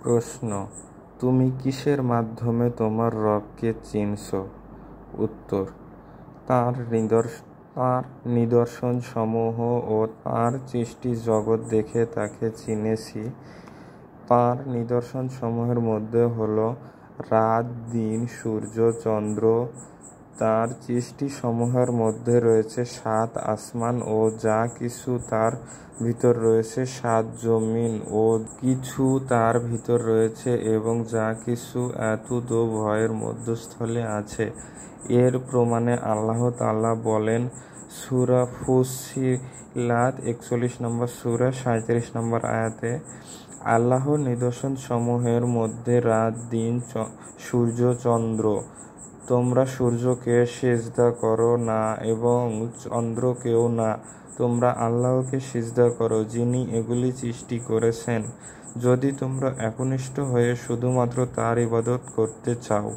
প্রশ্ন: তুমি কিসের মাধ্যমে তোমার রবকে চিনছ? উত্তর: তাঁর নিদর্শনসমূহ ও তাঁর সৃষ্টি জগৎ দেখে তাকে চিনেছি। তাঁর নিদর্শনসমূহের মধ্যে হল রাত, দিন, সূর্য, চন্দ্র। তাঁর সৃষ্টিসমূহের মধ্যে রয়েছে 7 আসমান ও যা কিছু তার ভিতর রয়েছে, 7 জমিন ও কিছু তার ভিতর রয়েছে, এবং যা কিছু এতদ ভয়ের মধ্যস্থলে আছে। এর প্রমাণে আল্লাহ তাআলা বলেন সূরা ফুসসিলাত 41 নম্বর সূরা 37 নম্বর আয়াতে, আল্লাহর নিদর্শনসমূহের মধ্যে রাত, দিন, সূর্য, চন্দ্র। তোমরা সূর্যকে সিজদা করো না এবং চন্দ্রকেও না, তোমরা আল্লাহকে সিজদা করো যিনি এগুলি সৃষ্টি করেছেন, যদি তোমরা একনিষ্ঠ হয়ে শুধুমাত্র তাঁর ইবাদত করতে চাও।